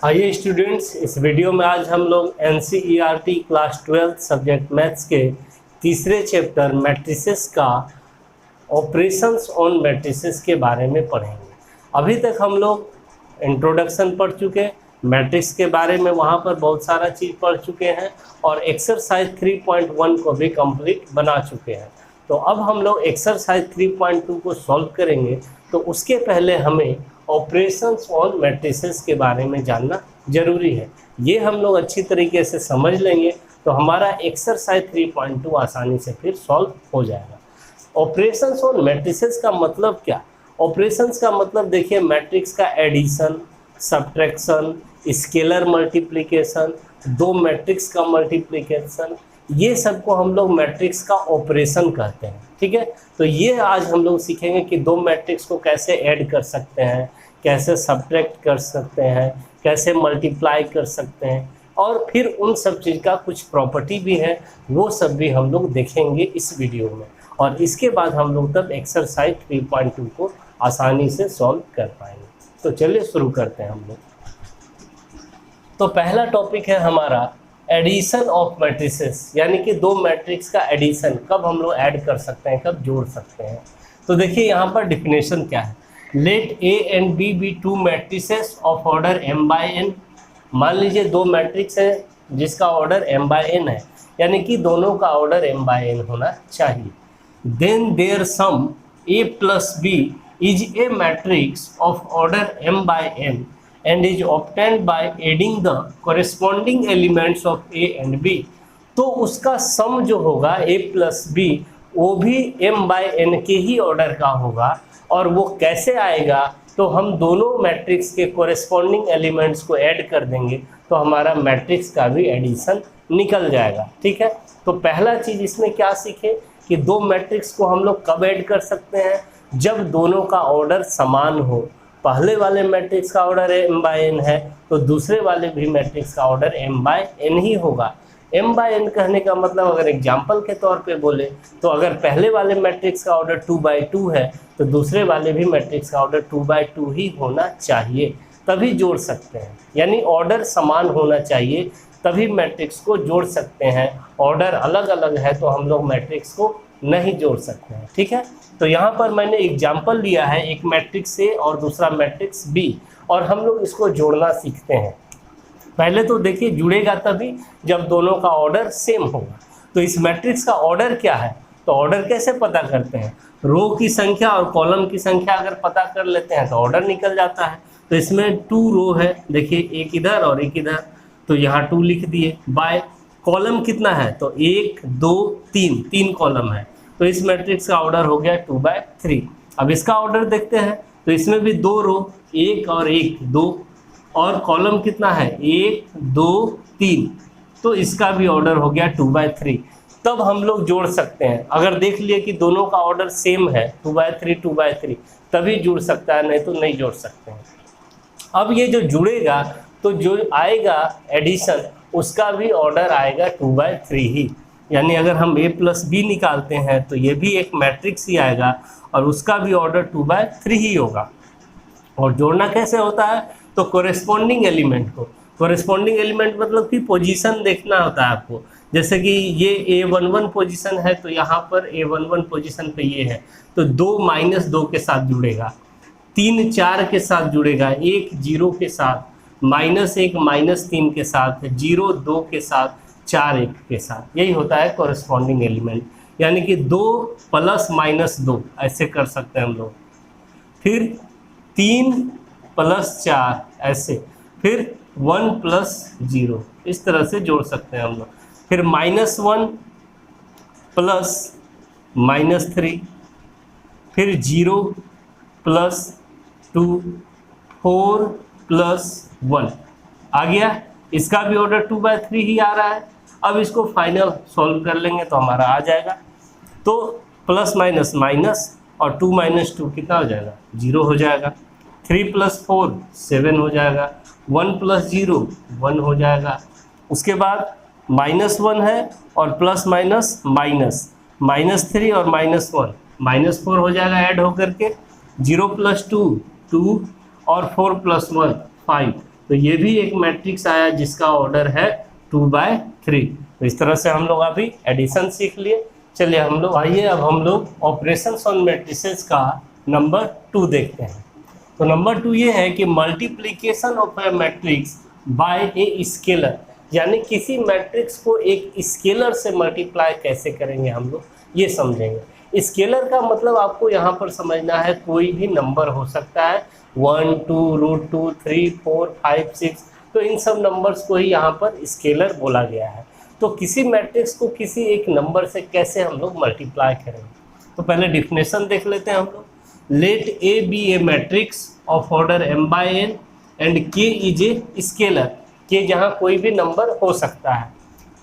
आइए स्टूडेंट्स, इस वीडियो में आज हम लोग NCERT क्लास 12 सब्जेक्ट मैथ्स के तीसरे चैप्टर मैट्रिसेस का ऑपरेशंस ऑन मैट्रिसेस के बारे में पढ़ेंगे। अभी तक हम लोग इंट्रोडक्शन पढ़ चुके, मैट्रिक्स के बारे में वहाँ पर बहुत सारा चीज़ पढ़ चुके हैं और एक्सरसाइज 3.1 को भी कंप्लीट बना चुके हैं। तो अब हम लोग एक्सरसाइज 3.2 को सॉल्व करेंगे। तो उसके पहले हमें ऑपरेशंस ऑन मैट्रिसेस के बारे में जानना जरूरी है। ये हम लोग अच्छी तरीके से समझ लेंगे तो हमारा एक्सरसाइज 3.2 आसानी से फिर सॉल्व हो जाएगा। ऑपरेशंस ऑन मैट्रिसेस का मतलब क्या? ऑपरेशंस का मतलब देखिए, मैट्रिक्स का एडिशन, सब्ट्रैक्शन, स्केलर मल्टीप्लिकेशन, दो मैट्रिक्स का मल्टीप्लिकेशन, ये सब को हम लोग मैट्रिक्स का ऑपरेशन कहते हैं। ठीक है, तो ये आज हम लोग सीखेंगे कि दो मैट्रिक्स को कैसे ऐड कर सकते हैं, कैसे सब्ट्रैक्ट कर सकते हैं, कैसे मल्टीप्लाई कर सकते हैं, और फिर उन सब चीज़ का कुछ प्रॉपर्टी भी है, वो सब भी हम लोग देखेंगे इस वीडियो में। और इसके बाद हम लोग तब एक्सरसाइज 3.2 को आसानी से सॉल्व कर पाएंगे। तो चलिए शुरू करते हैं हम लोग। तो पहला टॉपिक है हमारा एडिशन ऑफ मैट्रिसेस, यानी कि दो मैट्रिक्स का एडिशन कब हम लोग ऐड कर सकते हैं, कब जोड़ सकते हैं। तो देखिए यहाँ पर डिफिनेशन क्या है। Let A and B be two matrices of order m/n। मान लीजिए दो मैट्रिक्स है जिसका ऑर्डर m/n है, यानी कि दोनों का ऑर्डर m/n होना चाहिए। Then their sum a plus b is a matrix of order m/n and is obtained by adding the corresponding elements of A and B। तो उसका सम जो होगा A प्लस B वो भी m/n के ही ऑर्डर का होगा। और वो कैसे आएगा? तो हम दोनों मैट्रिक्स के कोरेस्पॉन्डिंग एलिमेंट्स को ऐड कर देंगे तो हमारा मैट्रिक्स का भी एडिशन निकल जाएगा। ठीक है, तो पहला चीज़ इसमें क्या सीखे कि दो मैट्रिक्स को हम लोग कब ऐड कर सकते हैं? जब दोनों का ऑर्डर समान हो। पहले वाले मैट्रिक्स का ऑर्डर m/n है तो दूसरे वाले भी मैट्रिक्स का ऑर्डर m/n ही होगा। m/n कहने का मतलब अगर एग्जाम्पल के तौर पे बोले तो अगर पहले वाले मैट्रिक्स का ऑर्डर 2/2 है तो दूसरे वाले भी मैट्रिक्स का ऑर्डर 2/2 ही होना चाहिए, तभी जोड़ सकते हैं। यानी ऑर्डर समान होना चाहिए तभी मैट्रिक्स को जोड़ सकते हैं। ऑर्डर अलग अलग है तो हम लोग मैट्रिक्स को नहीं जोड़ सकते हैं। ठीक है, तो यहाँ पर मैंने एग्जाम्पल लिया है, एक मैट्रिक्स ए और दूसरा मैट्रिक्स बी, और हम लोग इसको जोड़ना सीखते हैं। पहले तो देखिए जुड़ेगा तभी जब दोनों का ऑर्डर सेम होगा। तो इस मैट्रिक्स का ऑर्डर क्या है? तो ऑर्डर कैसे पता करते हैं? रो की संख्या और कॉलम की संख्या अगर पता कर लेते हैं तो ऑर्डर निकल जाता है। तो इसमें 2 रो है, देखिए एक इधर और एक इधर, तो यहाँ 2 लिख दिए। बाय कॉलम कितना है? तो 1 2 3 कॉलम है, तो इस मैट्रिक्स का ऑर्डर हो गया 2/3। अब इसका ऑर्डर देखते हैं, तो इसमें भी 2 रो, 1 और 1 2, और कॉलम कितना है? 1 2 3, तो इसका भी ऑर्डर हो गया 2/3। तब हम लोग जोड़ सकते हैं। अगर देख लिए कि दोनों का ऑर्डर सेम है 2/3 तभी जुड़ सकता है, नहीं तो नहीं जोड़ सकते हैं। अब ये जो जुड़ेगा तो जो आएगा एडिशन उसका भी ऑर्डर आएगा 2/3 ही। यानी अगर हम a प्लस बी निकालते हैं तो ये भी एक मैट्रिक्स ही आएगा और उसका भी ऑर्डर 2/3 ही होगा। और जोड़ना कैसे होता है? तो कोरेस्पॉन्डिंग एलिमेंट को, कोरेस्पॉन्डिंग एलिमेंट मतलब कि पोजीशन देखना होता है आपको। जैसे कि ये A11 पोजीशन है तो यहाँ पर A11 पोजीशन पे ये है, तो 2 - 2 के साथ जुड़ेगा, 3 4 के साथ जुड़ेगा, 1 0 के साथ, -1 -3 के साथ, 0 2 के साथ, 4 1 के साथ। यही होता है कोरेस्पॉन्डिंग एलिमेंट। यानी कि 2 + -2 ऐसे कर सकते हैं हम लोग, फिर 3 + 4 ऐसे, फिर 1 + 0 इस तरह से जोड़ सकते हैं हम लोग। फिर -1 + -3, फिर 0 + 2, 4 + 1 आ गया। इसका भी ऑर्डर 2/3 ही आ रहा है। अब इसको फाइनल सॉल्व कर लेंगे तो हमारा आ जाएगा। तो प्लस माइनस माइनस और 2 - 2 कितना हो जाएगा? 0 हो जाएगा। 3 + 4 7 हो जाएगा। 1 + 0 1 हो जाएगा। उसके बाद -1 है और प्लस माइनस माइनस, -3 और -1 -4 हो जाएगा ऐड होकर के। 0 + 2 2 और 4 + 1 5, तो ये भी एक मैट्रिक्स आया जिसका ऑर्डर है 2/3। तो इस तरह से हम लोग अभी एडिशन सीख लिए। चलिए हम लोग आइए अब हम लोग ऑपरेशंस ऑन मैट्रिसेस का नंबर 2 देखते हैं। तो नंबर 2 ये है कि multiplication of A matrix bye a scalar, यानी किसी मैट्रिक्स को एक स्केलर से मल्टीप्लाई कैसे करेंगे हम लोग ये समझेंगे। स्केलर का मतलब आपको यहाँ पर समझना है कोई भी नंबर हो सकता है, 1 2 √2 3 4 5 6, तो इन सब नंबर्स को ही यहाँ पर स्केलर बोला गया है। तो किसी मैट्रिक्स को किसी एक नंबर से कैसे हम लोग मल्टीप्लाई करेंगे, तो पहले डिफिनेशन देख लेते हैं हम लोग। Let A be a matrix of order m/n and k is a scalar, k जहाँ कोई भी नंबर हो सकता है।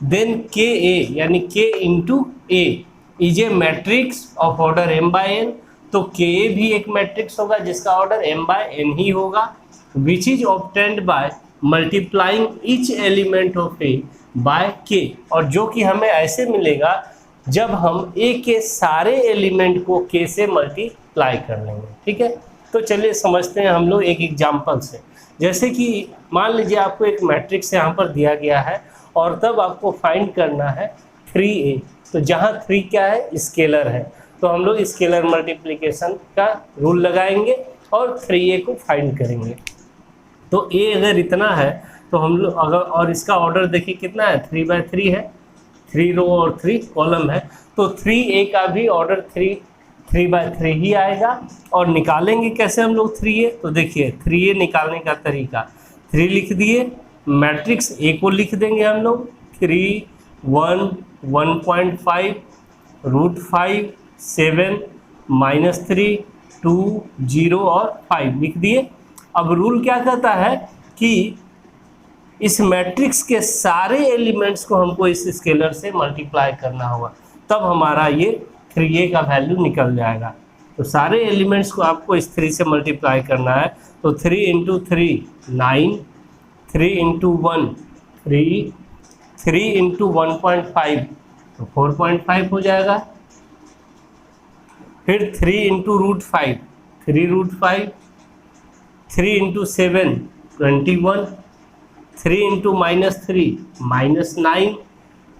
देन k a यानी k into A is a matrix of order m/n, तो k a भी एक मैट्रिक्स होगा जिसका ऑर्डर m/n ही होगा, which is obtained by multiplying each element of a by k, और जो कि हमें ऐसे मिलेगा जब हम a के सारे एलिमेंट को k से मल्टीप्लाई कर लेंगे। ठीक है, तो चलिए समझते हैं हम लोग एक एग्जांपल से। जैसे कि मान लीजिए आपको एक मैट्रिक्स यहाँ पर दिया गया है और तब आपको फाइंड करना है 3a, तो जहाँ 3 क्या है स्केलर है, तो हम लोग स्केलर मल्टीप्लिकेशन का रूल लगाएंगे और 3a को फाइंड करेंगे। तो a अगर इतना है तो हम लोग अगर, और इसका ऑर्डर देखिए कितना है 3/3 है, 3 रो और 3 कॉलम है, तो 3a का भी ऑर्डर 3/3 ही आएगा। और निकालेंगे कैसे हम लोग 3a, तो देखिए 3a निकालने का तरीका, 3 लिख दिए, मैट्रिक्स a को लिख देंगे हम लोग 3 1 1.5 √5 7 -3 2 0 और 5 लिख दिए। अब रूल क्या कहता है कि इस मैट्रिक्स के सारे एलिमेंट्स को हमको इस स्केलर से मल्टीप्लाई करना होगा, तब हमारा ये 3a का वैल्यू निकल जाएगा। तो सारे एलिमेंट्स को आपको इस 3 से मल्टीप्लाई करना है, तो 3 × 3 9, 3 × 1 3, 3 × 1.5 तो 4.5 हो जाएगा, फिर 3 × √5 3 √5, 3 × 7 21, 3 × -3 -9,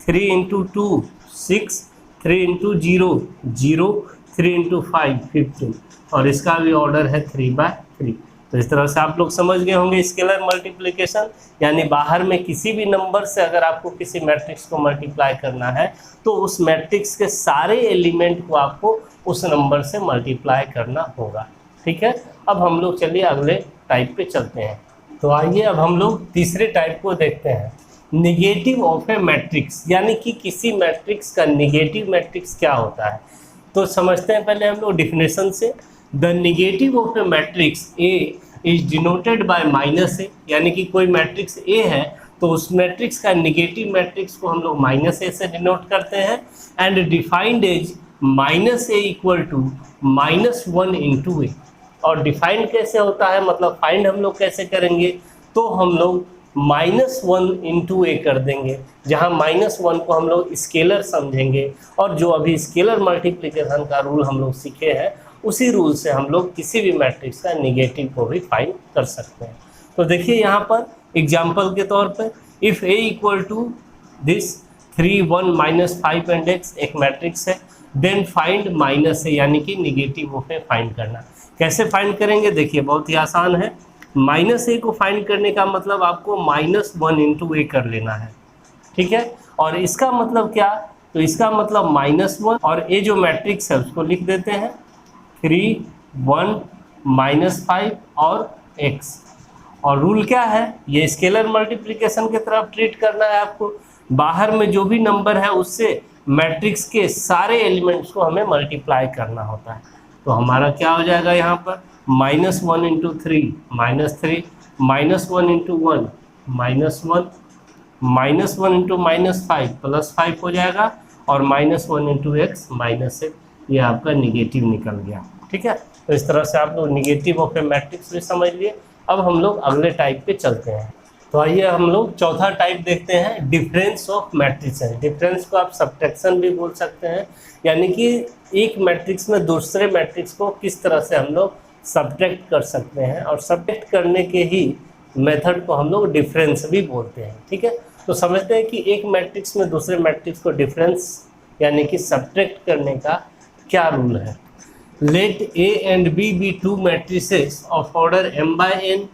3 × 2 6, 3 × 0 0, 3 × 5 15, और इसका भी ऑर्डर है 3/3। तो इस तरह से आप लोग समझ गए होंगे स्केलर मल्टीप्लिकेशन, यानी बाहर में किसी भी नंबर से अगर आपको किसी मैट्रिक्स को मल्टीप्लाई करना है तो उस मैट्रिक्स के सारे एलिमेंट को आपको उस नंबर से मल्टीप्लाई करना होगा। ठीक है, अब हम लोग चलिए अगले टाइप पे चलते हैं। तो आइए अब हम लोग तीसरे टाइप को देखते हैं, निगेटिव ऑफ ए मैट्रिक्स, यानी कि किसी मैट्रिक्स का निगेटिव मैट्रिक्स क्या होता है। तो समझते हैं पहले हम लोग डिफिनेशन से। The negative of A matrix A is denoted by -a, यानी कि कोई मैट्रिक्स ए है तो उस मैट्रिक्स का निगेटिव मैट्रिक्स को हम लोग -a से डिनोट करते हैं, and defined as -a = -1 × a। और डिफाइंड कैसे होता है, मतलब फाइंड हम लोग कैसे करेंगे, तो हम लोग -1 × a कर देंगे, जहां -1 को हम लोग स्केलर समझेंगे, और जो अभी स्केलर मल्टीप्लिकेशन का रूल हम लोग सीखे हैं उसी रूल से हम लोग किसी भी मैट्रिक्स का निगेटिव को भी फाइंड कर सकते हैं। तो देखिए यहाँ पर एग्जाम्पल के तौर पर, if a = this 3 1 -5 and x एक मैट्रिक्स है, देन फाइंड -a, यानी कि निगेटिव ऑफ ए फाइंड करना। कैसे फाइंड करेंगे, देखिए बहुत ही आसान है। -a को फाइंड करने का मतलब आपको -1 × a कर लेना है। ठीक है, और इसका मतलब क्या, तो इसका मतलब -1 और a जो मैट्रिक्स है उसको लिख देते हैं 3 1 -5 और x। और रूल क्या है, ये स्केलर मल्टीप्लिकेशन की तरफ ट्रीट करना है आपको। बाहर में जो भी नंबर है उससे मैट्रिक्स के सारे एलिमेंट्स को हमें मल्टीप्लाई करना होता है। तो हमारा क्या हो जाएगा यहाँ पर -1 × 3 -3, -1 × 1 -1, -1 × -5 +5 हो जाएगा, और -1 × x -1, ये आपका निगेटिव निकल गया। ठीक है, तो इस तरह से आप लोग निगेटिव ऑफ ए मैट्रिक्स भी समझ लिए। अब हम लोग अगले टाइप पे चलते हैं। तो आइए हम लोग चौथा टाइप देखते हैं, डिफरेंस ऑफ मैट्रिसेस। डिफरेंस को आप सब्ट्रैक्शन भी बोल सकते हैं, यानी कि एक मैट्रिक्स में दूसरे मैट्रिक्स को किस तरह से हम लोग सब्ट्रैक्ट कर सकते हैं, और सब्ट्रैक्ट करने के ही मेथड को हम लोग डिफरेंस भी बोलते हैं। ठीक है, तो समझते हैं कि एक मैट्रिक्स में दूसरे मैट्रिक्स को डिफरेंस यानी कि सब्ट्रैक्ट करने का क्या रूल है। Let A and B be two matrices of order m by n,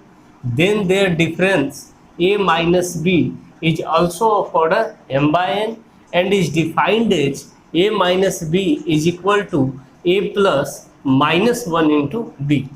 then their difference A minus B is also of order m by n and is defined as A minus B is equal to A plus minus 1 into B।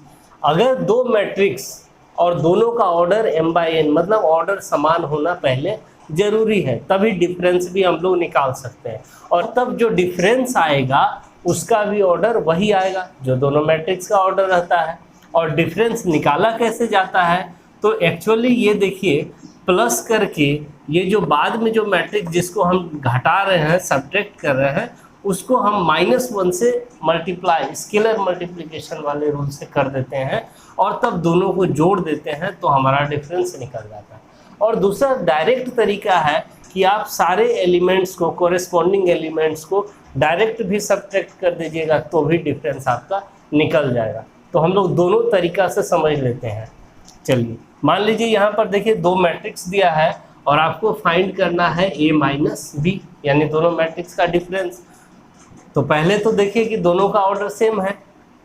अगर दो matrix और दोनों का order m by n मतलब order समान होना पहले जरूरी है, तभी डिफरेंस भी हम लोग निकाल सकते हैं। और तब जो डिफरेंस आएगा उसका भी ऑर्डर वही आएगा जो दोनों मैट्रिक्स का ऑर्डर रहता है। और डिफरेंस निकाला कैसे जाता है, तो एक्चुअली ये देखिए प्लस करके ये जो बाद में जो मैट्रिक्स जिसको हम घटा रहे हैं सब्ट्रैक्ट कर रहे हैं उसको हम -1 से मल्टीप्लाई स्केलर मल्टीप्लिकेशन वाले रूल से कर देते हैं और तब दोनों को जोड़ देते हैं तो हमारा डिफरेंस निकल जाता है। और दूसरा डायरेक्ट तरीका है कि आप सारे एलिमेंट्स को कोरेस्पॉन्डिंग एलिमेंट्स को डायरेक्ट भी सब्ट्रैक्ट कर दीजिएगा तो भी डिफरेंस आपका निकल जाएगा। तो हम लोग दोनों तरीका से समझ लेते हैं। चलिए मान लीजिए यहाँ पर देखिए दो मैट्रिक्स दिया है और आपको फाइंड करना है A माइनस बी यानी दोनों मैट्रिक्स का डिफरेंस। तो पहले तो देखिए कि दोनों का ऑर्डर सेम है,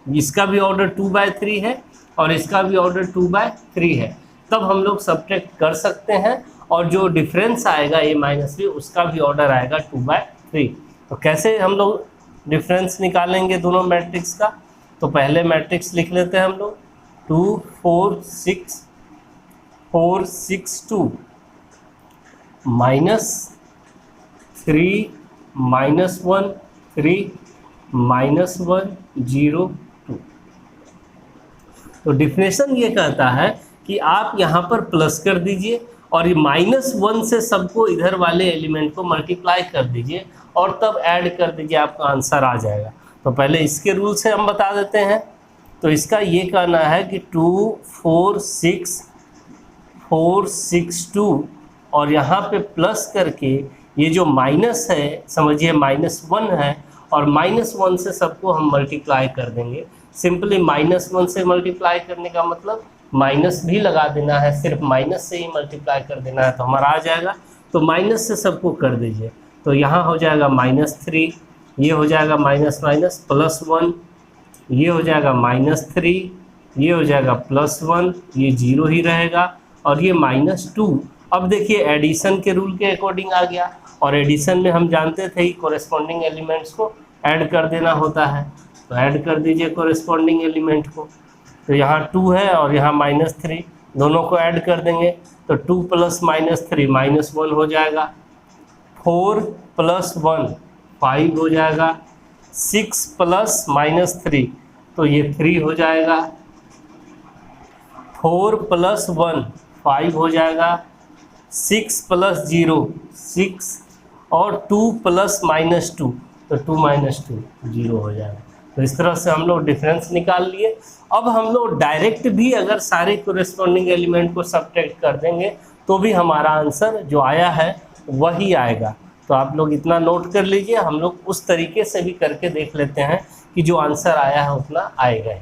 इसका भी ऑर्डर 2/3 है और इसका भी ऑर्डर 2/3 है, तब हम लोग सब्ट्रैक्ट कर सकते हैं और जो डिफरेंस आएगा A माइनस बी उसका भी ऑर्डर आएगा 2/3। तो कैसे हम लोग डिफरेंस निकालेंगे दोनों मैट्रिक्स का, तो पहले मैट्रिक्स लिख लेते हैं हम लोग 2 4 6 4 6 2 -3 -1 3 -1 0 2। तो डिफिनेशन ये कहता है कि आप यहाँ पर प्लस कर दीजिए और ये -1 से सबको इधर वाले एलिमेंट को मल्टीप्लाई कर दीजिए और तब ऐड कर दीजिए, आपका आंसर आ जाएगा। तो पहले इसके रूल से हम बता देते हैं। तो इसका ये कहना है कि 2 4 6 4 6 2 और यहाँ पे प्लस करके ये जो माइनस है समझिए -1 है और -1 से सबको हम मल्टीप्लाई कर देंगे। सिंपली -1 से मल्टीप्लाई करने का मतलब माइनस भी लगा देना है, सिर्फ माइनस से ही मल्टीप्लाई कर देना है तो हमारा आ जाएगा। तो माइनस से सबको कर दीजिए, तो यहाँ हो जाएगा -3, ये हो जाएगा +1, ये हो जाएगा -3, ये हो जाएगा +1, ये 0 ही रहेगा और ये -2। अब देखिए एडिशन के रूल के अकॉर्डिंग आ गया और एडिशन में हम जानते थे कि कोरेस्पॉन्डिंग एलिमेंट्स को ऐड कर देना होता है। तो ऐड कर दीजिए कोरेस्पॉन्डिंग एलिमेंट को। तो यहाँ 2 है और यहाँ -3, दोनों को ऐड कर देंगे तो 2 + -3 -1 हो जाएगा, 4 + 1 5 हो जाएगा, 6 + -3 तो ये 3 हो जाएगा, 4 + 1 5 हो जाएगा, 6 + 0 6 और 2 + -2 तो 2 - 2 0 हो जाएगा। तो इस तरह से हम लोग डिफरेंस निकाल लिए। अब हम लोग डायरेक्ट भी अगर सारे कोरेस्पॉन्डिंग एलिमेंट को सब्ट्रैक्ट कर देंगे तो भी हमारा आंसर जो आया है वही आएगा। तो आप लोग इतना नोट कर लीजिए, हम लोग उस तरीके से भी करके देख लेते हैं कि जो आंसर आया है उतना आएगा ही।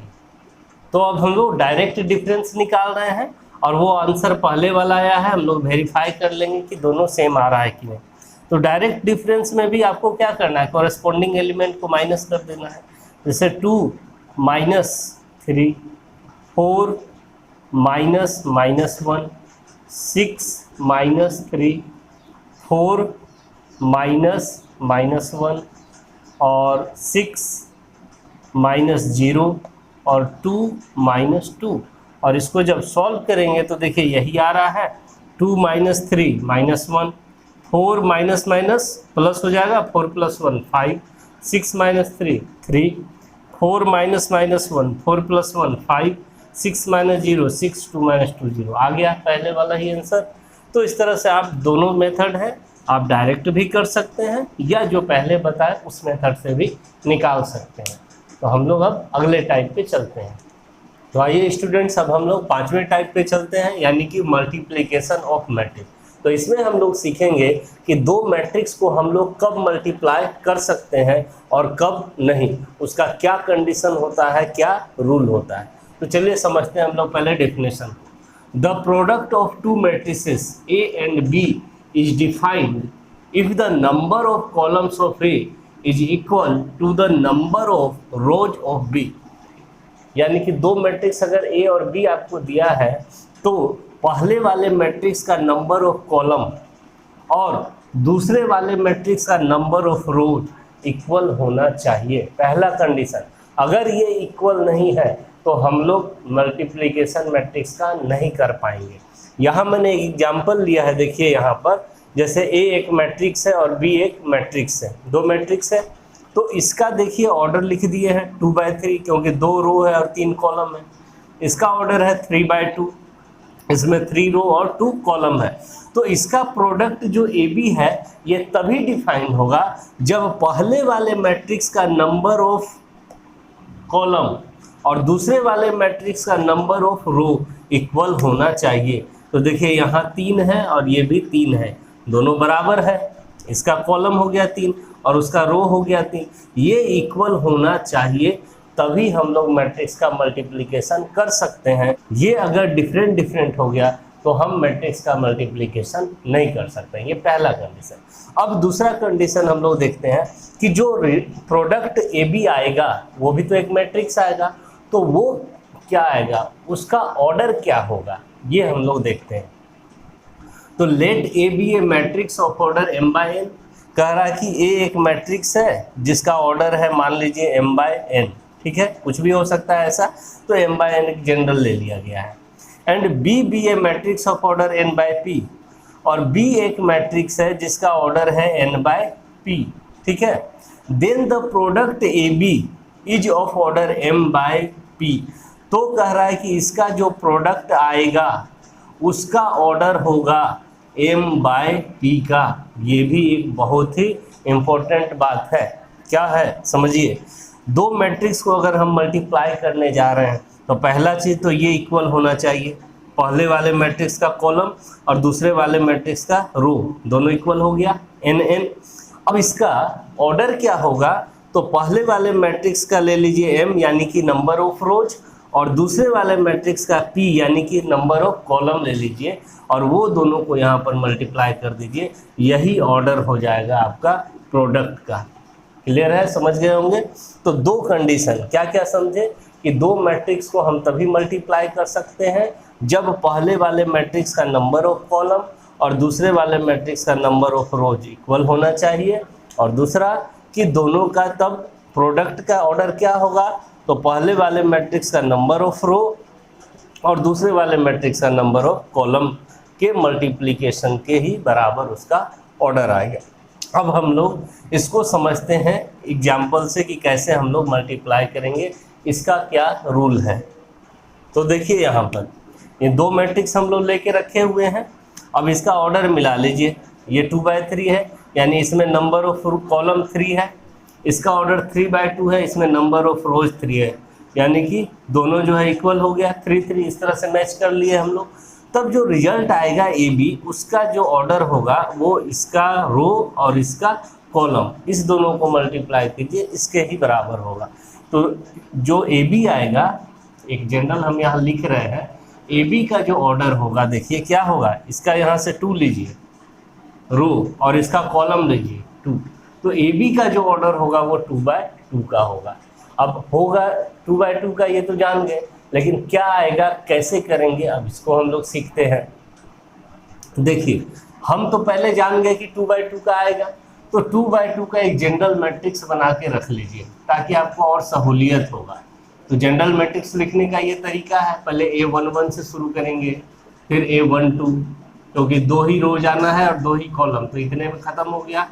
तो अब हम लोग डायरेक्ट डिफरेंस निकाल रहे हैं और वो आंसर पहले वाला आया है, हम लोग वेरीफाई कर लेंगे कि दोनों सेम आ रहा है कि नहीं। तो डायरेक्ट डिफरेंस में भी आपको क्या करना है, कोरेस्पॉन्डिंग एलिमेंट को माइनस कर देना है। जैसे 2 - 3 4 -1 6 -3 4 -1 और 6 -0 और 2 -2 और इसको जब सॉल्व करेंगे तो देखिए यही आ रहा है 2 - 3 -1 4 प्लस हो जाएगा 4 + 1 5 6 - 3 3 4 -1 4 + 1 5 6 - 0 6 2 -2 0 आ गया पहले वाला ही आंसर। तो इस तरह से आप दोनों मेथड है, आप डायरेक्ट भी कर सकते हैं या जो पहले बताए उस मेथड से भी निकाल सकते हैं। तो हम लोग अब अगले टाइप पे चलते हैं। तो आइए स्टूडेंट्स, अब हम लोग 5वें टाइप पे चलते हैं यानी कि मल्टीप्लिकेशन ऑफ मैट्रिक्स। तो इसमें हम लोग सीखेंगे कि दो मैट्रिक्स को हम लोग कब मल्टीप्लाई कर सकते हैं और कब नहीं, उसका क्या कंडीशन होता है, क्या रूल होता है। तो चलिए समझते हैं हम लोग पहले definition. The product of two matrices A and B is defined if the number of columns of A is equal to the number of rows of B. यानी कि दो मैट्रिक्स अगर ए और बी आपको दिया है तो पहले वाले मैट्रिक्स का नंबर ऑफ कॉलम और दूसरे वाले मैट्रिक्स का नंबर ऑफ रोज इक्वल होना चाहिए, पहला कंडीशन। अगर ये इक्वल नहीं है तो हम लोग मल्टीप्लिकेशन मैट्रिक्स का नहीं कर पाएंगे। यहाँ मैंने एक एग्जाम्पल लिया है, देखिए यहाँ पर, जैसे ए एक मैट्रिक्स है और बी एक मैट्रिक्स है, दो मैट्रिक्स है, तो इसका देखिए ऑर्डर लिख दिए हैं 2/3, क्योंकि 2 रो है और 3 कॉलम है। इसका ऑर्डर है 3/2, इसमें 3 रो और 2 कॉलम है। तो इसका प्रोडक्ट जो ए बी है ये तभी डिफाइन होगा जब पहले वाले मैट्रिक्स का नंबर ऑफ कॉलम और दूसरे वाले मैट्रिक्स का नंबर ऑफ रो इक्वल होना चाहिए। तो देखिए यहाँ 3 है और ये भी 3 है, दोनों बराबर है। इसका कॉलम हो गया 3 और उसका रो हो गया 3, ये इक्वल होना चाहिए, तभी हम लोग मैट्रिक्स का मल्टीप्लिकेशन कर सकते हैं। ये अगर डिफरेंट हो गया तो हम मैट्रिक्स का मल्टीप्लिकेशन नहीं कर सकते, ये पहला कंडीशन। अब दूसरा कंडीशन हम लोग देखते हैं कि जो प्रोडक्ट ए बी आएगा वो भी तो एक मैट्रिक्स आएगा, तो वो क्या आएगा, उसका ऑर्डर क्या होगा, ये हम लोग देखते हैं। तो let A be a matrix of order m/n, कह रहा है कि ए एक मैट्रिक्स है जिसका ऑर्डर है मान लीजिए m/n, ठीक है, कुछ भी हो सकता है ऐसा, तो m/n एक जनरल ले लिया गया है। And B B a matrix of order n/p, और बी एक मैट्रिक्स है जिसका ऑर्डर है n/p, ठीक है। Then the product A B is of order m/p, तो कह रहा है कि इसका जो प्रोडक्ट आएगा उसका ऑर्डर होगा m/p का। ये भी एक बहुत ही इम्पोर्टेंट बात है। क्या है समझिए, दो मैट्रिक्स को अगर हम मल्टीप्लाई करने जा रहे हैं तो पहला चीज़ तो ये इक्वल होना चाहिए, पहले वाले मैट्रिक्स का कॉलम और दूसरे वाले मैट्रिक्स का रो, दोनों इक्वल हो गया n। अब इसका ऑर्डर क्या होगा, तो पहले वाले मैट्रिक्स का ले लीजिए m यानी कि नंबर ऑफ रोज, और दूसरे वाले मैट्रिक्स का p यानी कि नंबर ऑफ कॉलम ले लीजिए, और वो दोनों को यहाँ पर मल्टीप्लाई कर दीजिए, यही ऑर्डर हो जाएगा आपका प्रोडक्ट का। क्लियर है, समझ गए होंगे। तो दो कंडीशन, क्या क्या समझे, कि दो मैट्रिक्स को हम तभी मल्टीप्लाई कर सकते हैं जब पहले वाले मैट्रिक्स का नंबर ऑफ कॉलम और दूसरे वाले मैट्रिक्स का नंबर ऑफ रोज इक्वल होना चाहिए, और दूसरा कि दोनों का तब प्रोडक्ट का ऑर्डर क्या होगा, तो पहले वाले मैट्रिक्स का नंबर ऑफ रो और दूसरे वाले मैट्रिक्स का नंबर ऑफ कॉलम के मल्टीप्लिकेशन के ही बराबर उसका ऑर्डर आएगा। अब हम लोग इसको समझते हैं एग्जाम्पल से कि कैसे हम लोग मल्टीप्लाई करेंगे, इसका क्या रूल है। तो देखिए यहाँ पर ये दो मैट्रिक्स हम लोग लेके रखे हुए हैं, अब इसका ऑर्डर मिला लीजिए, ये 2/3 है यानी इसमें नंबर ऑफ कॉलम 3 है, इसका ऑर्डर 3/2 है, इसमें नंबर ऑफ रोज 3 है, यानी कि दोनों जो है इक्वल हो गया, 3 इस तरह से मैच कर लिए हम लोग। तब जो रिजल्ट आएगा ए बी, उसका जो ऑर्डर होगा वो इसका रो और इसका कॉलम, इस दोनों को मल्टीप्लाई कीजिए, इसके ही बराबर होगा। तो जो ए बी आएगा, एक जनरल हम यहाँ लिख रहे हैं, ए बी का जो ऑर्डर होगा देखिए क्या होगा, इसका यहाँ से 2 लीजिए रो और इसका कॉलम लीजिए 2, तो ए बी का जो ऑर्डर होगा वो 2/2 का होगा। अब होगा 2/2 का, ये तो जान गए, लेकिन क्या आएगा, कैसे करेंगे, अब इसको हम लोग सीखते हैं। देखिए हम तो पहले जान गए कि 2/2 का आएगा, तो 2/2 का एक जनरल मैट्रिक्स बना के रख लीजिए ताकि आपको और सहूलियत होगा। तो जनरल मैट्रिक्स लिखने का ये तरीका है, पहले A11 से शुरू करेंगे, फिर A12, क्योंकि 2 ही रो जाना है और 2 ही कॉलम, तो इतने में ख़त्म हो गया,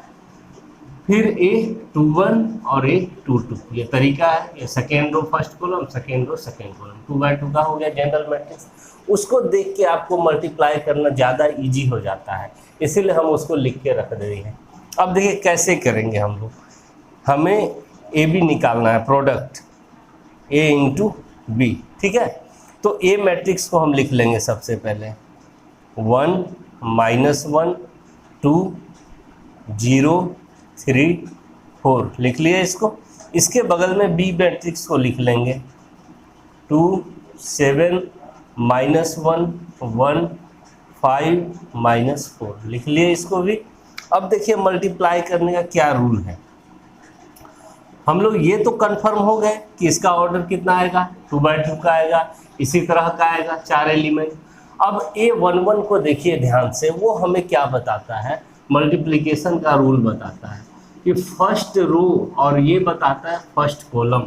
फिर A21 और A22, ये तरीका है, ये second row first column, second row second column, 2/2 का हो गया जनरल मैट्रिक्स। उसको देख के आपको मल्टीप्लाई करना ज़्यादा इजी हो जाता है, इसीलिए हम उसको लिख के रख दे रहे हैं। अब देखिए कैसे करेंगे हम लोग, हमें ए बी निकालना है, प्रोडक्ट A इंटू बी, ठीक है। तो ए मैट्रिक्स को हम लिख लेंगे सबसे पहले 1 -1 2 0 3 4, लिख लिया इसको। इसके बगल में बी मैट्रिक्स को लिख लेंगे 2 7 -1 1 5 -4 लिख लिए इसको भी। अब देखिए मल्टीप्लाई करने का क्या रूल है। हम लोग ये तो कंफर्म हो गए कि इसका ऑर्डर कितना आएगा, 2/2 का आएगा, इसी तरह का आएगा 4 एलिमेंट। अब A11 को देखिए ध्यान से, वो हमें क्या बताता है, मल्टीप्लिकेशन का रूल बताता है कि फर्स्ट रो, और ये बताता है फर्स्ट कॉलम,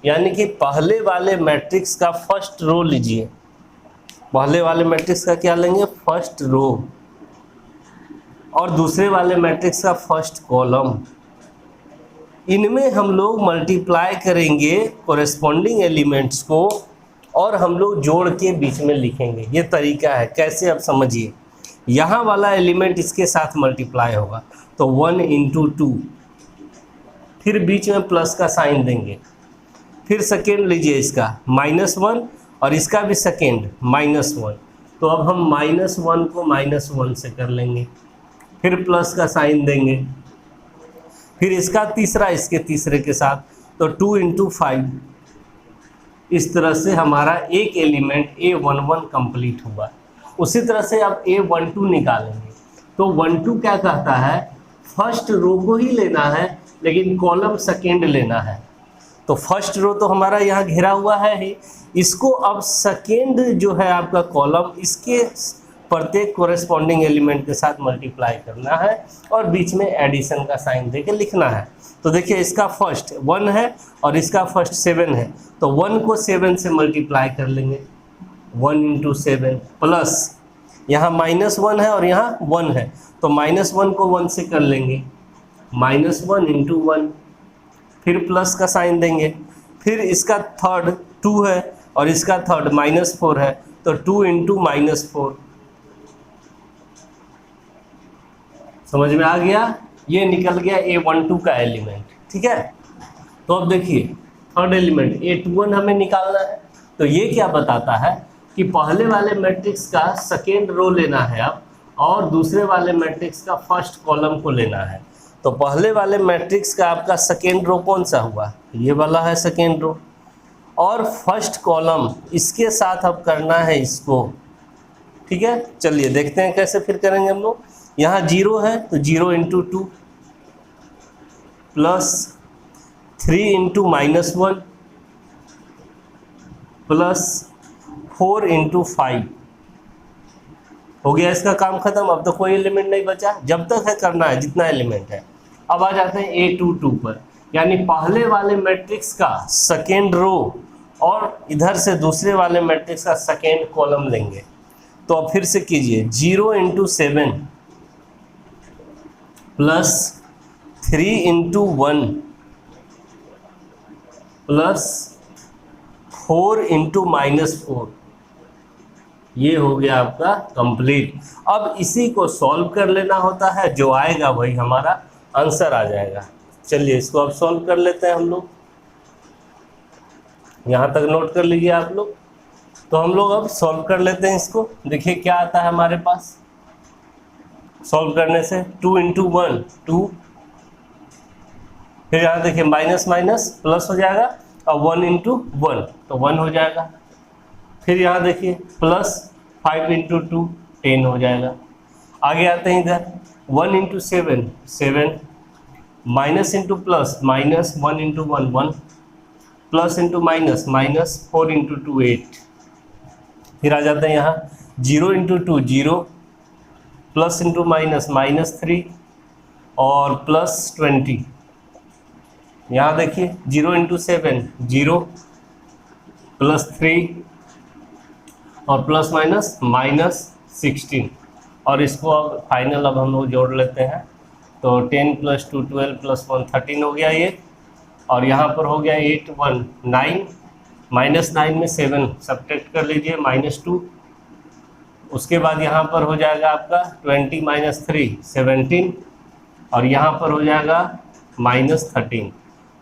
यानी कि पहले वाले मैट्रिक्स का फर्स्ट रो लीजिए, पहले वाले मैट्रिक्स का क्या लेंगे, फर्स्ट रो, और दूसरे वाले मैट्रिक्स का फर्स्ट कॉलम। इनमें हम लोग मल्टीप्लाई करेंगे कोरेस्पॉन्डिंग एलिमेंट्स को, और हम लोग जोड़ के बीच में लिखेंगे। ये तरीका है, कैसे आप समझिए। यहाँ वाला एलिमेंट इसके साथ मल्टीप्लाई होगा तो 1 × 2, फिर बीच में प्लस का साइन देंगे, फिर सेकेंड लीजिए इसका -1 और इसका भी सेकेंड -1, तो अब हम -1 को -1 से कर लेंगे, फिर प्लस का साइन देंगे, फिर इसका तीसरा इसके तीसरे के साथ, तो 2 × 5। इस तरह से हमारा एक एलिमेंट A11 कंप्लीट हुआ। उसी तरह से अब A12 निकालेंगे, तो 12 क्या कहता है, फर्स्ट रो को ही लेना है लेकिन कॉलम सेकेंड लेना है। तो फर्स्ट रो तो हमारा यहाँ घेरा हुआ है ही, इसको अब सेकेंड जो है आपका कॉलम, इसके प्रत्येक कोरेस्पॉन्डिंग एलिमेंट के साथ मल्टीप्लाई करना है और बीच में एडिशन का साइन देके लिखना है। तो देखिए इसका फर्स्ट 1 है और इसका फर्स्ट 7 है, तो 1 को 7 से मल्टीप्लाई कर लेंगे, 1 × 7 प्लस यहाँ -1 है और यहाँ 1 है, तो -1 को 1 से कर लेंगे, -1 × 1, फिर प्लस का साइन देंगे, फिर इसका थर्ड 2 है और इसका थर्ड -4 है, तो 2 × -4। समझ में आ गया, ये निकल गया A12 का एलिमेंट। ठीक है, तो अब देखिए थर्ड एलिमेंट A21 हमें निकालना है। तो ये क्या बताता है कि पहले वाले मैट्रिक्स का सेकेंड रो लेना है अब, और दूसरे वाले मैट्रिक्स का फर्स्ट कॉलम को लेना है। तो पहले वाले मैट्रिक्स का आपका सेकेंड रो कौन सा हुआ, ये वाला है सेकेंड रो, और फर्स्ट कॉलम इसके साथ अब करना है इसको। ठीक है, चलिए देखते हैं कैसे फिर करेंगे हम लोग। यहाँ 0 है तो 0 × 2 प्लस 3 × -1 प्लस 4 × 5। हो गया इसका काम खत्म। अब तो कोई एलिमेंट नहीं बचा, जब तक है करना है जितना एलिमेंट है। अब आ जाते हैं A22 पर, यानी पहले वाले मैट्रिक्स का सेकेंड रो और इधर से दूसरे वाले मैट्रिक्स का सेकेंड कॉलम लेंगे। तो अब फिर से कीजिए, 0 × 7 प्लस 3 × 1 प्लस 4 × -4, ये हो गया आपका कंप्लीट। अब इसी को सॉल्व कर लेना होता है, जो आएगा वही हमारा आंसर आ जाएगा। चलिए इसको अब सॉल्व कर लेते हैं हम लोग, यहाँ तक नोट कर लीजिए आप लोग। तो हम लोग अब सॉल्व कर लेते हैं इसको। देखिए क्या आता है हमारे पास सॉल्व करने से, 2 × 1 2, फिर यहाँ देखिए माइनस माइनस प्लस हो जाएगा, और 1 × 1 तो 1 हो जाएगा। फिर यहाँ देखिए प्लस 5 × 2 10 हो जाएगा। आगे आते हैं इधर 1 × 7 7, minus into plus minus, 1 × 1 1, plus into minus minus, 4 × 2 8। फिर आ जाते हैं यहाँ 0 × 2 0, प्लस इंटू माइनस -3 और प्लस 20। यहाँ देखिए 0 × 7 0, प्लस 3 और प्लस माइनस -16। और इसको अब फाइनल अब हम लोग जोड़ लेते हैं, तो 10 + 2 12 + 1 13 हो गया ये। और यहाँ पर हो गया 8 1 9, -9 में 7 सब्ट्रैक्ट कर लीजिए -2। उसके बाद यहाँ पर हो जाएगा आपका 20 - 3 17, और यहाँ पर हो जाएगा -13।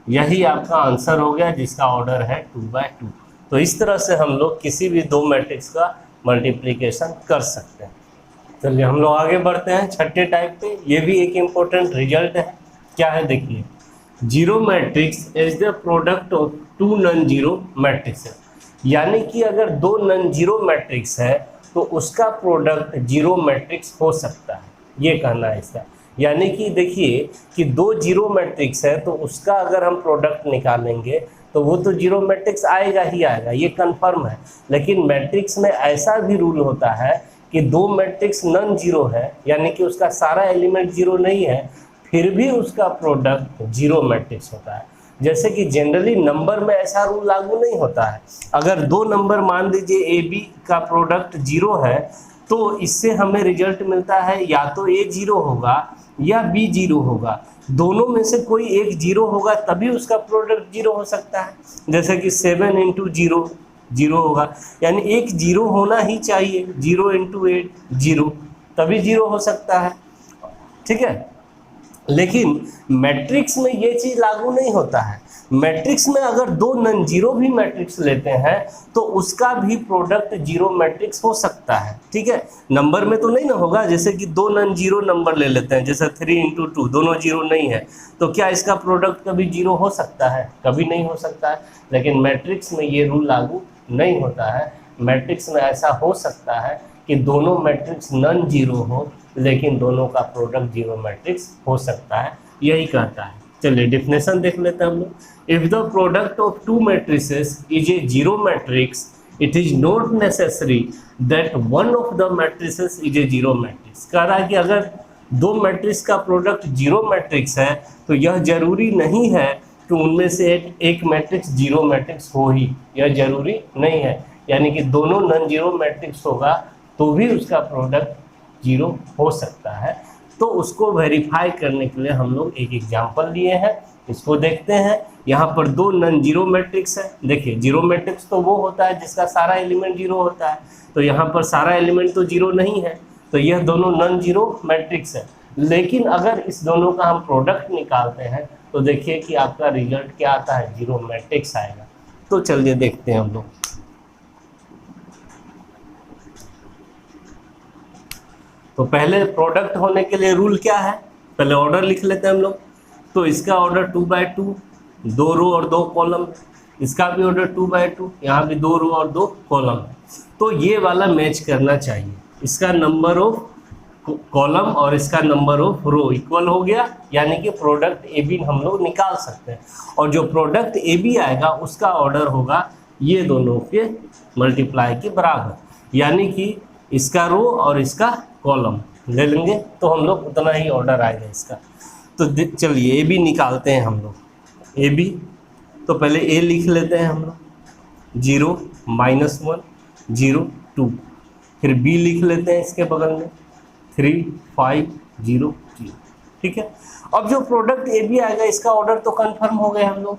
यही आपका आंसर हो गया, जिसका ऑर्डर है 2/2। तो इस तरह से हम लोग किसी भी दो मैट्रिक्स का मल्टीप्लिकेशन कर सकते हैं। चलिए हम लोग आगे बढ़ते हैं छठे टाइप पे। ये भी एक इम्पोर्टेंट रिजल्ट है। क्या है देखिए, zero matrix is the product of 2 non zero matrix. यानी कि अगर दो नॉन जीरो मैट्रिक्स है तो उसका प्रोडक्ट जीरो मैट्रिक्स हो सकता है, ये कहना है इसका। यानी कि देखिए कि दो जीरो मैट्रिक्स है तो उसका अगर हम प्रोडक्ट निकालेंगे तो वो तो जीरो मैट्रिक्स आएगा ही आएगा, ये कंफर्म है। लेकिन मैट्रिक्स में ऐसा भी रूल होता है कि दो मैट्रिक्स नॉन जीरो है, यानी कि उसका सारा एलिमेंट जीरो नहीं है, फिर भी उसका प्रोडक्ट जीरो मैट्रिक्स होता है। जैसे कि जनरली नंबर में ऐसा रूल लागू नहीं होता है। अगर दो नंबर मान लीजिए ए बी का प्रोडक्ट जीरो है तो इससे हमें रिजल्ट मिलता है या तो ए जीरो होगा या बी जीरो होगा, दोनों में से कोई एक जीरो होगा तभी उसका प्रोडक्ट जीरो हो सकता है। जैसे कि 7 इंटू जीरो जीरो होगा, यानी एक जीरो होना ही चाहिए, 0 इंटू 8 जीरो, तभी जीरो हो सकता है, ठीक है। लेकिन मैट्रिक्स में ये चीज़ लागू नहीं होता है। मैट्रिक्स में अगर दो नॉन जीरो भी मैट्रिक्स लेते हैं तो उसका भी प्रोडक्ट जीरो मैट्रिक्स हो सकता है, ठीक है। नंबर में तो नहीं ना होगा, जैसे कि दो नॉन जीरो नंबर ले लेते हैं, जैसे 3 इंटू 2, दोनों जीरो नहीं है, तो क्या इसका प्रोडक्ट कभी जीरो हो सकता है? कभी नहीं हो सकता है। लेकिन मैट्रिक्स में ये रूल लागू नहीं होता है। मैट्रिक्स में ऐसा हो सकता है कि दोनों मैट्रिक्स नॉन जीरो हो लेकिन दोनों का प्रोडक्ट जीरो मैट्रिक्स हो सकता है, यही कहता है। चलिए डेफिनेशन देख लेते हैं हम लोग। If the product of two matrices is a zero matrix it is not necessary that one of the matrices is a zero matrix. कह रहा है कि अगर दो मैट्रिक्स का प्रोडक्ट जीरो मैट्रिक्स है तो यह जरूरी नहीं है कि उनमें से एक मैट्रिक्स जीरो मैट्रिक्स हो ही, यह जरूरी नहीं है। यानी कि दोनों नॉन जीरो मैट्रिक्स होगा तो भी उसका प्रोडक्ट जीरो हो सकता है। तो उसको वेरीफाई करने के लिए हम लोग एक एग्जांपल लिए हैं, इसको देखते हैं। यहाँ पर दो नॉन जीरो मैट्रिक्स है। देखिए जीरो मैट्रिक्स तो वो होता है जिसका सारा एलिमेंट जीरो होता है, तो यहाँ पर सारा एलिमेंट तो जीरो नहीं है, तो यह दोनों नॉन जीरो मैट्रिक्स है। लेकिन अगर इस दोनों का हम प्रोडक्ट निकालते हैं तो देखिए कि आपका रिजल्ट क्या आता है, जीरो मैट्रिक्स आएगा। तो चलिए देखते हैं हम लोग। तो पहले प्रोडक्ट होने के लिए रूल क्या है, पहले ऑर्डर लिख लेते हैं हम लोग। तो इसका ऑर्डर 2/2, 2 रो और 2 कॉलम। इसका भी ऑर्डर 2/2, यहाँ भी 2 रो और 2 कॉलम। तो ये वाला मैच करना चाहिए, इसका नंबर ऑफ कॉलम और इसका नंबर ऑफ रो इक्वल हो गया, यानी कि प्रोडक्ट ए बी हम लोग निकाल सकते हैं। और जो प्रोडक्ट ए बी आएगा उसका ऑर्डर होगा ये दोनों के मल्टीप्लाई के बराबर, यानी कि इसका रो और इसका कॉलम ले लेंगे तो हम लोग उतना ही ऑर्डर आएगा इसका। तो चलिए ए बी निकालते हैं हम लोग। ए बी तो पहले ए लिख लेते हैं हम लोग, 0 -1 0 2। फिर बी लिख लेते हैं इसके बगल में, 3 5 0 0, ठीक है। अब जो प्रोडक्ट ए बी आएगा इसका ऑर्डर तो कंफर्म हो गए हम लोग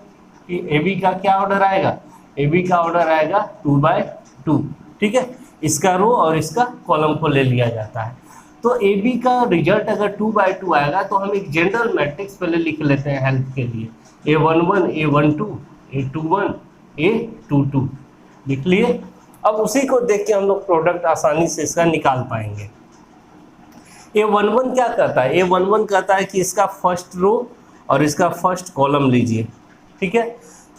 कि ए बी का क्या ऑर्डर आएगा, ए बी का ऑर्डर आएगा 2/2, ठीक है। इसका रो और इसका कॉलम को ले लिया जाता है। तो ए बी का रिजल्ट अगर 2/2 आएगा तो हम एक जनरल मैट्रिक्स पहले लिख लेते हैं हेल्प के लिए, A11 A12 A21 A22 लिख लिए। अब उसी को देख के हम लोग प्रोडक्ट आसानी से इसका निकाल पाएंगे। A11 क्या कहता है, A11 कहता है कि इसका फर्स्ट रो और इसका फर्स्ट कॉलम लीजिए, ठीक है।